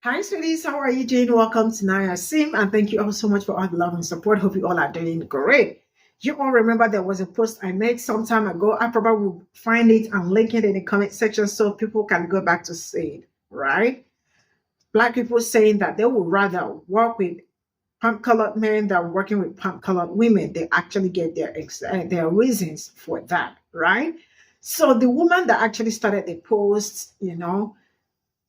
Hi, sweeties. How are you doing? Welcome to Naya Sim, and thank you all so much for all the love and support. Hope you all are doing great. You all remember there was a post I made some time ago. I probably will find it and link it in the comment section so people can go back to see it, right? Black people saying that they would rather work with punk-colored men than working with punk-colored women. They actually get their reasons for that, right? So the woman that actually started the post,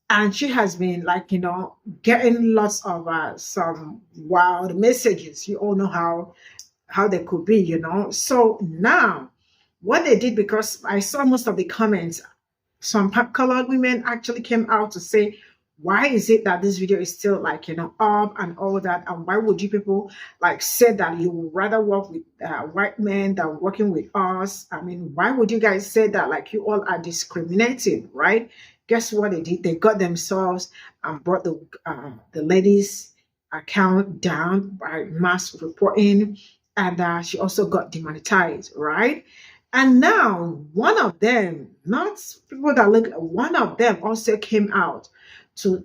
and she has been like getting lots of some wild messages. You all know how they could be, so now what they did, because I saw most of the comments, some colored women actually came out to say, why is it that this video is still like up and all that, and why would you people like say that you would rather work with white men than working with us? I mean, why would you guys say that? Like, you all are discriminating, right? Guess what they did? They got themselves and brought the lady's account down by mass reporting, and she also got demonetized, right? And now one of them, not people that look, one of them also came out to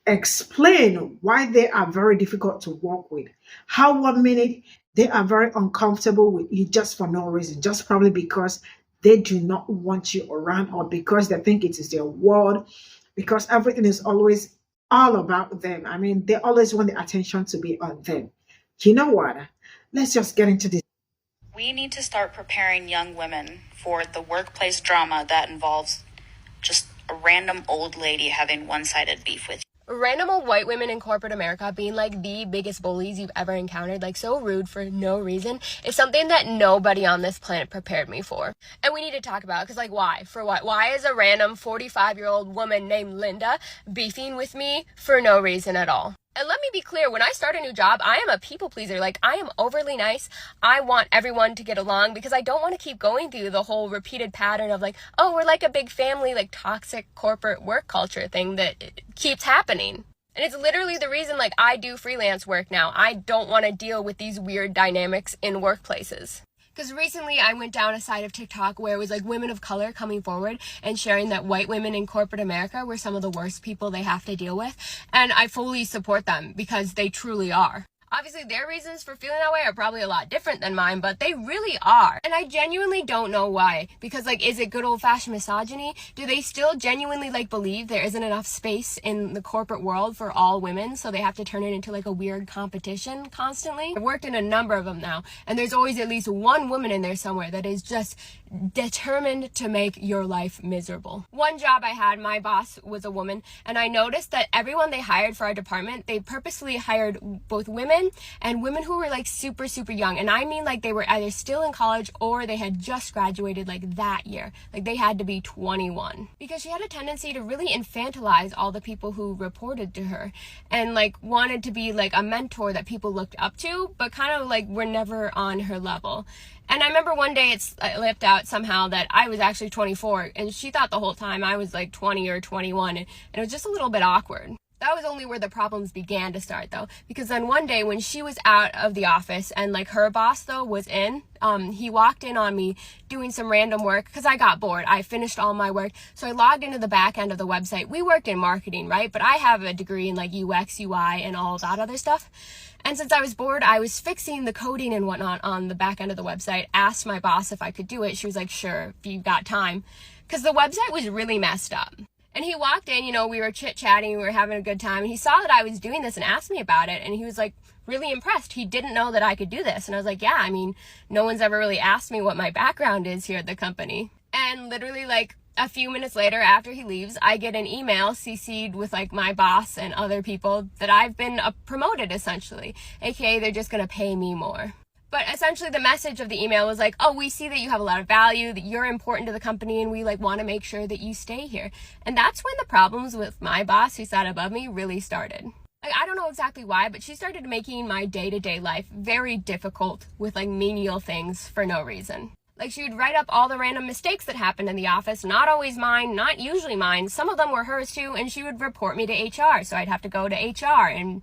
explain why they are very difficult to work with. How 1 minute they are very uncomfortable with you just for no reason, just probably because they do not want you around, or because they think it is their world, because everything is always all about them. I mean, they always want the attention to be on them. You know what? Let's just get into this. We need to start preparing young women for the workplace drama that involves just a random old lady having one-sided beef with you. Random old white women in corporate America being like the biggest bullies you've ever encountered, like so rude for no reason, is something that nobody on this planet prepared me for. And we need to talk about it, because like, why? For what? Why is a random 45-year-old woman named Linda beefing with me for no reason at all? And let me be clear, when I start a new job, I am a people pleaser. Like, I am overly nice. I want everyone to get along because I don't want to keep going through the whole repeated pattern of like, oh, we're like a big family, like toxic corporate work culture thing that keeps happening. And it's literally the reason like I do freelance work now. I don't want to deal with these weird dynamics in workplaces. Because recently I went down a side of TikTok where it was like women of color coming forward and sharing that white women in corporate America were some of the worst people they have to deal with. And I fully support them because they truly are. Obviously, their reasons for feeling that way are probably a lot different than mine, but they really are. And I genuinely don't know why. Because, like, is it good old-fashioned misogyny? Do they still genuinely, like, believe there isn't enough space in the corporate world for all women, so they have to turn it into, like, a weird competition constantly? I've worked in a number of them now, and there's always at least one woman in there somewhere that is just determined to make your life miserable. One job I had, my boss was a woman, and I noticed that everyone they hired for our department, they purposely hired both women and women who were like super young. And I mean, like, they were either still in college or they had just graduated like that year. Like, they had to be 21, because she had a tendency to really infantilize all the people who reported to her, and like wanted to be like a mentor that people looked up to, but kind of like were never on her level. And I remember one day it slipped out somehow that I was actually 24, and she thought the whole time I was like 20 or 21, and it was just a little bit awkward. That was only where the problems began to start, though, because then one day when she was out of the office and like her boss though was in, he walked in on me doing some random work because I got bored. I finished all my work, so I logged into the back end of the website. We worked in marketing, right? But I have a degree in like UX, UI, and all that other stuff. And since I was bored, I was fixing the coding and whatnot on the back end of the website. Asked my boss if I could do it. She was like, sure, if you've got time, because the website was really messed up. And he walked in, we were chit-chatting, we were having a good time, and he saw that I was doing this and asked me about it, and he was like really impressed. He didn't know that I could do this. And I was like, yeah, I mean, no one's ever really asked me what my background is here at the company. And literally like a few minutes later, after he leaves, I get an email CC'd with like my boss and other people that I've been promoted essentially, aka they're just gonna pay me more. But essentially the message of the email was like, oh, we see that you have a lot of value, that you're important to the company, and we like want to make sure that you stay here. And that's when the problems with my boss, who sat above me, really started. Like, I don't know exactly why, but she started making my day-to-day life very difficult with like menial things for no reason. Like, she would write up all the random mistakes that happened in the office, not always mine, not usually mine. Some of them were hers too, and she would report me to HR, so I'd have to go to HR, and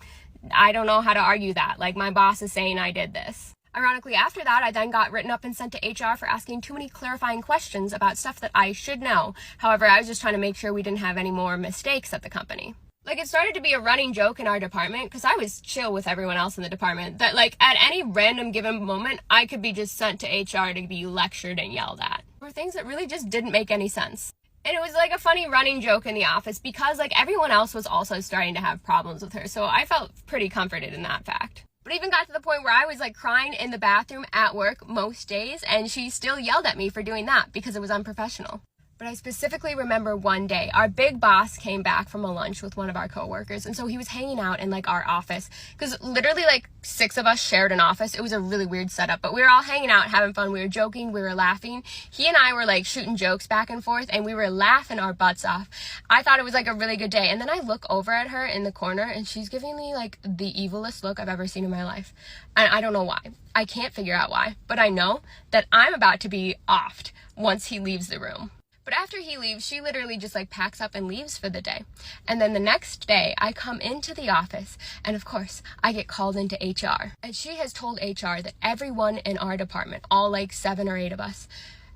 I don't know how to argue that. Like, my boss is saying I did this. Ironically, after that, I then got written up and sent to HR for asking too many clarifying questions about stuff that I should know. However, I was just trying to make sure we didn't have any more mistakes at the company. Like, it started to be a running joke in our department, because I was chill with everyone else in the department, that like at any random given moment I could be just sent to HR to be lectured and yelled at for things that really just didn't make any sense. And it was like a funny running joke in the office, because like everyone else was also starting to have problems with her, so I felt pretty comforted in that fact. But it even got to the point where I was like crying in the bathroom at work most days, and she still yelled at me for doing that because it was unprofessional. But I specifically remember one day, our big boss came back from a lunch with one of our coworkers, and so he was hanging out in like our office, because literally like 6 of us shared an office. It was a really weird setup, but we were all hanging out, having fun. We were joking, we were laughing. He and I were like shooting jokes back and forth, and we were laughing our butts off. I thought it was like a really good day, and then I look over at her in the corner, and she's giving me like the evilest look I've ever seen in my life. And I don't know why. I can't figure out why, but I know that I'm about to be offed once he leaves the room. But after he leaves, she literally just like packs up and leaves for the day. And then the next day I come into the office, and of course I get called into HR. And she has told HR that everyone in our department, all like 7 or 8 of us,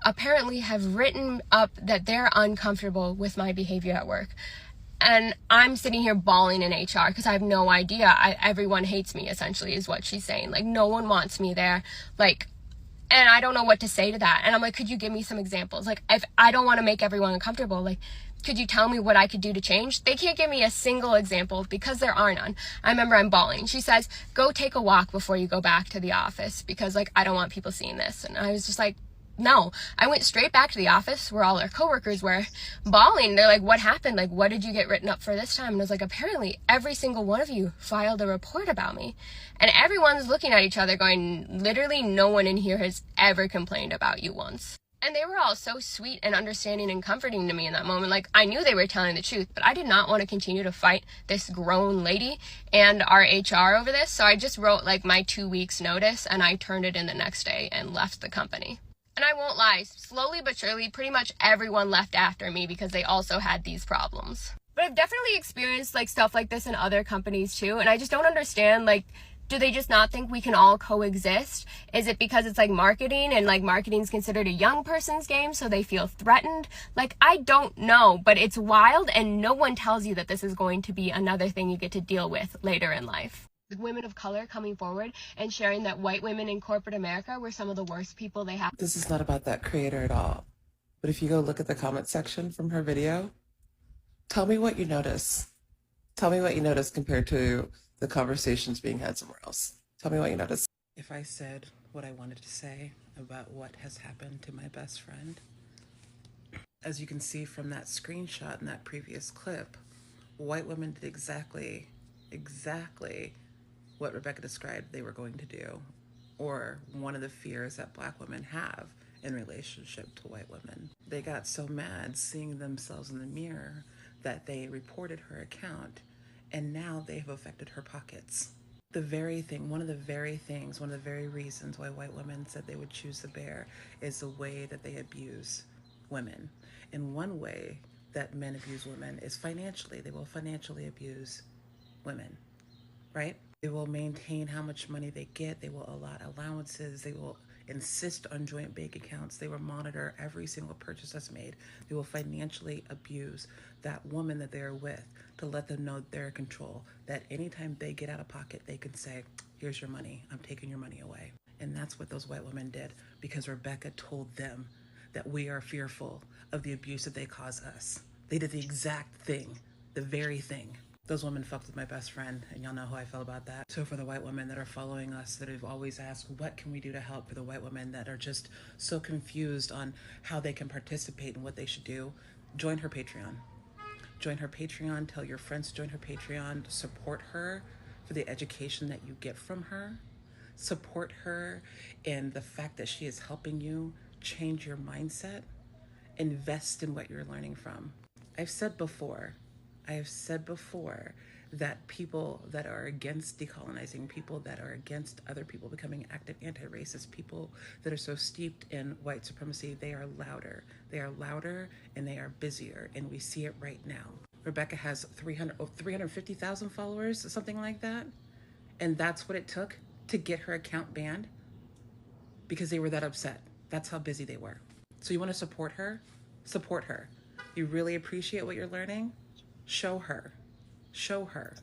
apparently have written up that they're uncomfortable with my behavior at work. And I'm sitting here bawling in HR because I have no idea. Everyone hates me, essentially, is what she's saying. Like, no one wants me there. Like, and I don't know what to say to that. And I'm like, could you give me some examples? Like, if I don't want to make everyone uncomfortable, like, could you tell me what I could do to change? They can't give me a single example because there are none. I remember I'm bawling. She says, go take a walk before you go back to the office because, like, I don't want people seeing this. And I was just like, no. I went straight back to the office where all our coworkers were bawling. They're like, what happened? Like, what did you get written up for this time? And I was like, apparently every single one of you filed a report about me. And everyone's looking at each other going, literally no one in here has ever complained about you once. And they were all so sweet and understanding and comforting to me in that moment. Like, I knew they were telling the truth, but I did not want to continue to fight this grown lady and our HR over this. So I just wrote like my 2 weeks notice, and I turned it in the next day and left the company. And I won't lie, slowly but surely, pretty much everyone left after me because they also had these problems. But I've definitely experienced like stuff like this in other companies too, and I just don't understand, like, do they just not think we can all coexist? Is it because it's like marketing, and like marketing's considered a young person's game, so they feel threatened? Like, I don't know, but it's wild, and no one tells you that this is going to be another thing you get to deal with later in life. Women of color coming forward and sharing that white women in corporate America were some of the worst people they have. This is not about that creator at all. But if you go look at the comment section from her video, tell me what you notice. Tell me what you notice compared to the conversations being had somewhere else. Tell me what you notice. If I said what I wanted to say about what has happened to my best friend, as you can see from that screenshot in that previous clip, white women did exactly what Rebecca described they were going to do, or one of the fears that Black women have in relationship to white women. They got so mad seeing themselves in the mirror that they reported her account, and now they have affected her pockets. One of the very reasons why white women said they would choose the bear is the way that they abuse women. And one way that men abuse women is financially. They will financially abuse women, right? They will maintain how much money they get. They will allot allowances. They will insist on joint bank accounts. They will monitor every single purchase that's made. They will financially abuse that woman that they're with to let them know they're in control, that anytime they get out of pocket, they can say, here's your money. I'm taking your money away. And that's what those white women did, because Rebecca told them that we are fearful of the abuse that they cause us. They did the exact thing, the very thing. Those women fucked with my best friend, and y'all know how I feel about that. So for the white women that are following us, that have always asked, what can we do to help? For the white women that are just so confused on how they can participate and what they should do, join her Patreon. Join her Patreon, tell your friends to join her Patreon, support her for the education that you get from her. Support her in the fact that she is helping you change your mindset. Invest in what you're learning from. I have said before that people that are against decolonizing, people that are against other people becoming active anti-racist, people that are so steeped in white supremacy, they are louder. They are louder and they are busier, and we see it right now. Rebecca has 350,000 followers, something like that. And that's what it took to get her account banned, because they were that upset. That's how busy they were. So you want to support her? Support her. You really appreciate what you're learning? Show her. Show her.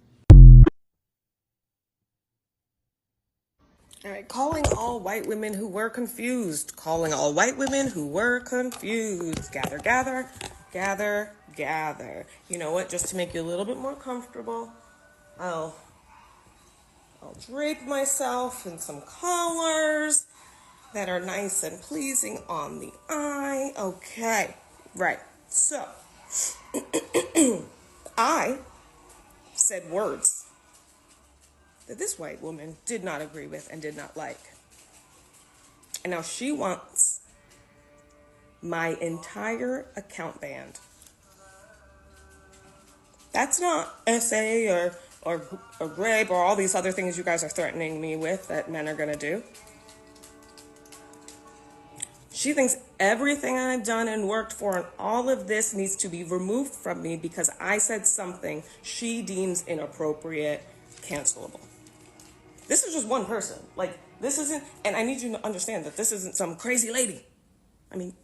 All right, calling all white women who were confused. Calling all white women who were confused. Gather, gather, gather, gather. You know what? Just to make you a little bit more comfortable, I'll drape myself in some colors that are nice and pleasing on the eye. Okay, right. So, I said words that this white woman did not agree with and did not like. And now she wants my entire account banned. That's not SA or rape or all these other things you guys are threatening me with that men are going to do. She thinks everything I've done and worked for and all of this needs to be removed from me because I said something she deems inappropriate, cancelable. This is just one person. Like, this isn't, and I need you to understand that this isn't some crazy lady. I mean,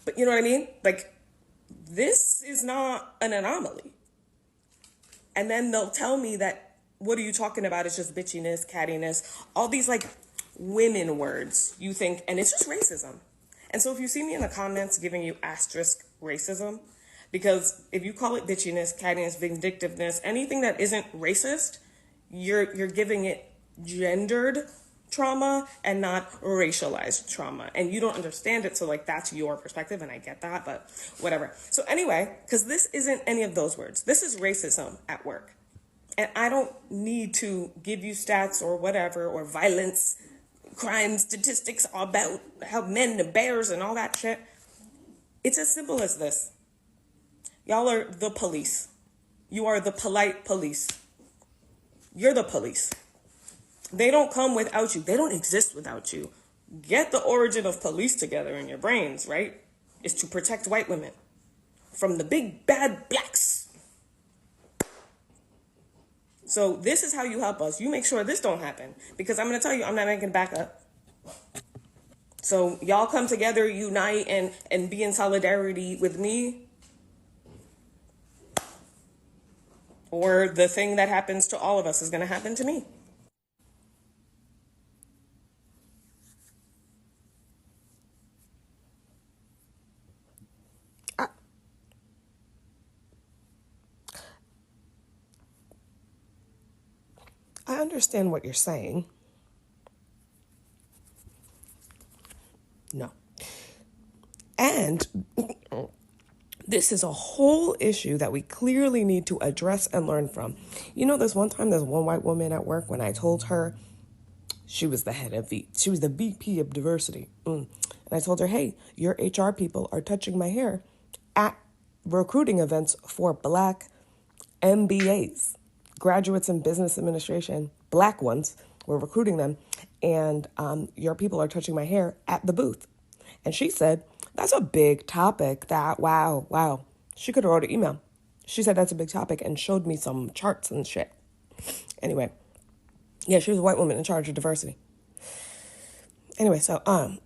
but you know what I mean? Like, this is not an anomaly. And then they'll tell me that, what are you talking about? It's just bitchiness, cattiness, all these like women words you think, and it's just racism. And so if you see me in the comments giving you asterisk racism, because if you call it bitchiness, cattiness, vindictiveness, anything that isn't racist, you're giving it gendered trauma and not racialized trauma. And you don't understand it, so like that's your perspective, and I get that, but whatever. So anyway, because this isn't any of those words. This is racism at work. And I don't need to give you stats or whatever, or violence, crime statistics about how men and bears and all that shit. It's as simple as this. Y'all are the police. You are the polite police. You're the police. They don't come without you. They don't exist without you. Get the origin of police together in your brains, right? Is to protect white women from the big bad blacks. So this is how you help us. You make sure this don't happen, because I'm going to tell you, I'm not making back up. So y'all come together, unite, and be in solidarity with me, or the thing that happens to all of us is going to happen to me. I understand what you're saying. No. And this is a whole issue that we clearly need to address and learn from. You know, this one time, there's one white woman at work, when I told her she was the VP of diversity. And I told her, hey, your HR people are touching my hair at recruiting events for Black MBAs, graduates in business administration, Black ones. We're recruiting them, and your people are touching my hair at the booth. And she said, that's a big topic. Wow. She could have wrote an email. She said that's a big topic and showed me some charts and shit. Anyway, yeah, she was a white woman in charge of diversity. Anyway, so,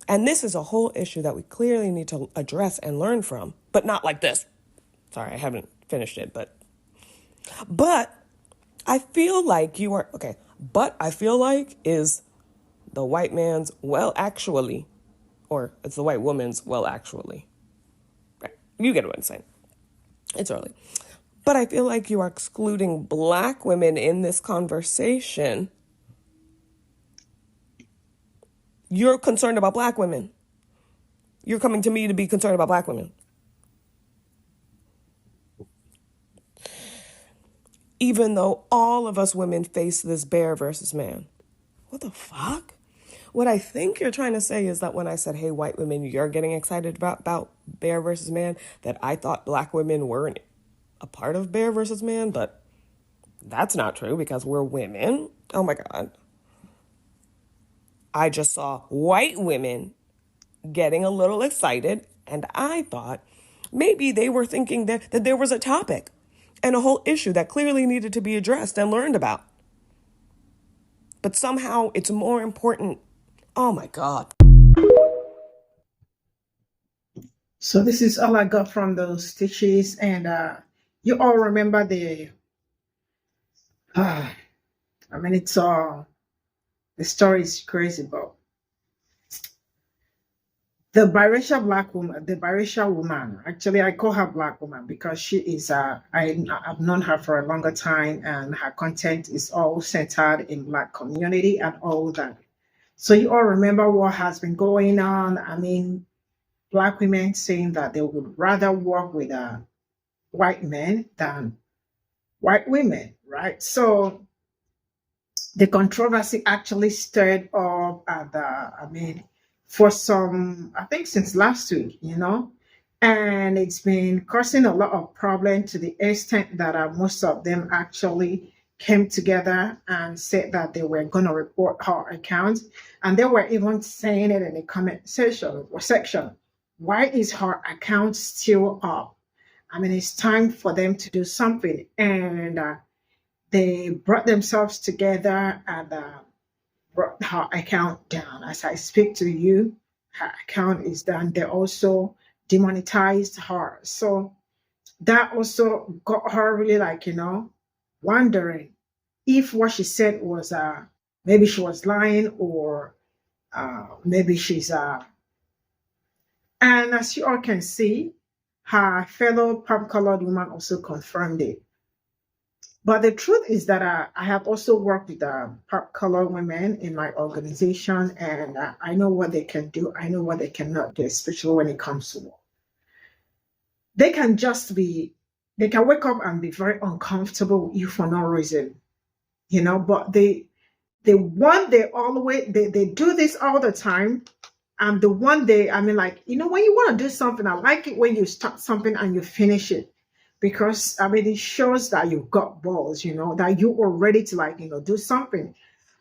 and this is a whole issue that we clearly need to address and learn from, but not like this. Sorry, I haven't finished it, but I feel like you are, okay, but I feel like is the white man's, well, actually, or it's the white woman's, well, actually. Right. You get what I'm saying. It's early. But I feel like you are excluding Black women in this conversation. You're concerned about Black women. You're coming to me to be concerned about Black women. Even though all of us women face this bear versus man. What the fuck? What I think you're trying to say is that when I said, hey, white women, you're getting excited about bear versus man, that I thought Black women weren't a part of bear versus man, but that's not true because we're women. Oh my God. I just saw white women getting a little excited, and I thought maybe they were thinking that there was a topic and a whole issue that clearly needed to be addressed and learned about. But somehow it's more important. Oh my God. So this is all I got from those stitches, and you all remember the I mean, it's the story is crazy, but the biracial woman, actually, I call her Black woman because she is, I've known her for a longer time and her content is all centered in Black community and all that. So you all remember what has been going on. I mean, Black women saying that they would rather work with white men than white women, right? So the controversy actually stirred up at I mean, for some, I think since last week, and it's been causing a lot of problem to the extent that most of them actually came together and said that they were going to report her account. And they were even saying it in the comment section. Why is her account still up? I mean, it's time for them to do something. And they brought themselves together and brought her account down. As I speak to you, her account is down. They also demonetized her. So that also got her really wondering if what she said was maybe she was lying or maybe she's and as you all can see, her fellow pop colored woman also confirmed it. But the truth is that I have also worked with pop colored women in my organization, and I know what they can do. I know what they cannot do, especially when it comes to work. They can they can wake up and be very uncomfortable with you for no reason, but they do this all the time. And the one day, I mean, when you want to do something, I like it when you start something and you finish it. Because I mean, it shows that you've got balls, that you are ready to do something.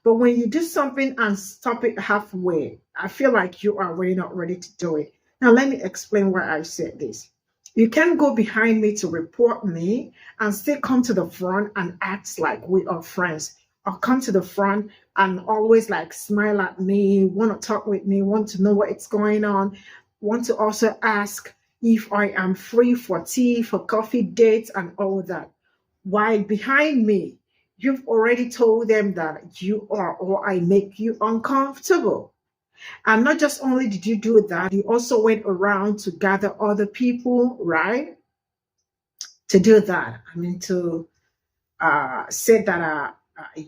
But when you do something and stop it halfway, I feel like you are really not ready to do it. Now, let me explain why I said this. You can't go behind me to report me and still come to the front and act like we are friends, or come to the front and always smile at me, want to talk with me, want to know what's going on, want to also ask if I am free for tea, for coffee dates, and all that. While behind me, you've already told them that you are, or I make you uncomfortable. And not just only did you do that, you also went around to gather other people, right? To do that. I mean, to say that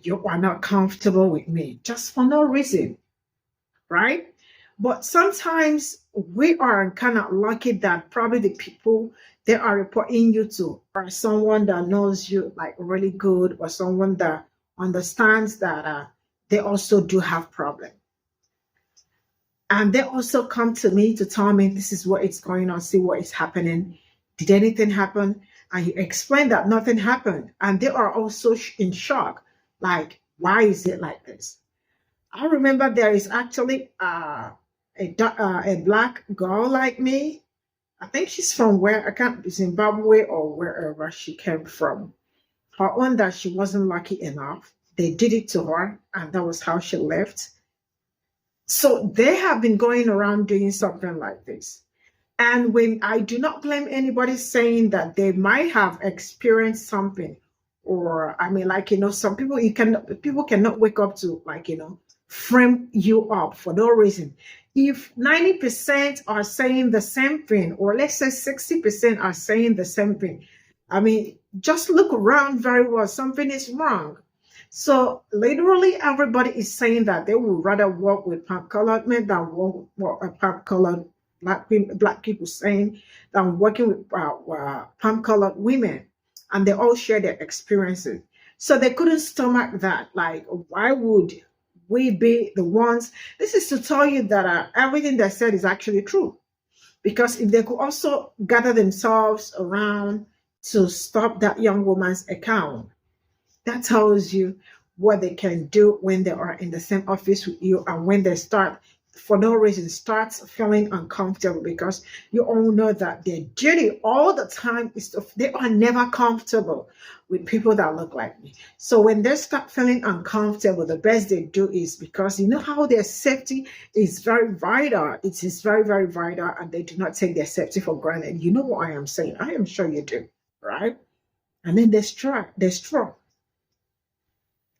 you are not comfortable with me just for no reason, right? But sometimes we are kind of lucky that probably the people they are reporting you to are someone that knows you really good, or someone that understands that they also do have problems. And they also come to me to tell me this is what is going on, see what is happening. Did anything happen? And you explain that nothing happened. And they are also in shock. Why is it like this? I remember there is actually a black girl like me. I think she's from I can't be Zimbabwe or wherever she came from. Her own that she wasn't lucky enough. They did it to her, and that was how she left. So they have been going around doing something like this. And when I do not blame anybody saying that they might have experienced something, or I mean, some people people cannot wake up to frame you up for no reason. If 90% are saying the same thing, or let's say 60% are saying the same thing, I mean, just look around very well. Something is wrong. So literally everybody is saying that they would rather work with pop colored men than work with pop colored black people saying than working with pop colored women. And they all share their experiences. So they couldn't stomach that. Why would we be the ones? This is to tell you that everything they said is actually true. Because if they could also gather themselves around to stop that young woman's account, that tells you what they can do when they are in the same office with you, and when they start, for no reason, starts feeling uncomfortable, because you all know that their duty all the time is they are never comfortable with people that look like me. So when they start feeling uncomfortable, the best they do is, because you know how their safety is very vital. It is very, very vital, and they do not take their safety for granted. You know what I am saying? I am sure you do, right? And then they strike.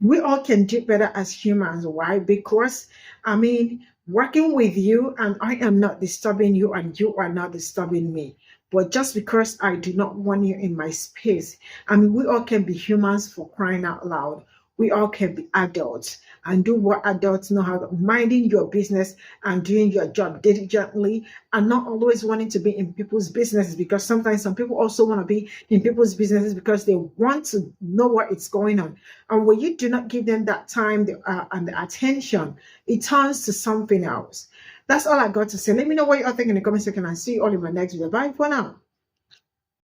We all can do better as humans. Why? Because, I mean, working with you and I am not disturbing you and you are not disturbing me. But just because I do not want you in my space, I mean, we all can be humans, for crying out loud. We all can be adults and do what adults know how to, minding your business and doing your job diligently, and not always wanting to be in people's businesses, because sometimes some people also want to be in people's businesses because they want to know what is going on. And when you do not give them that time and the attention, it turns to something else. That's all I got to say. Let me know what you all think in the comment section and see you all in my next video. Bye for now.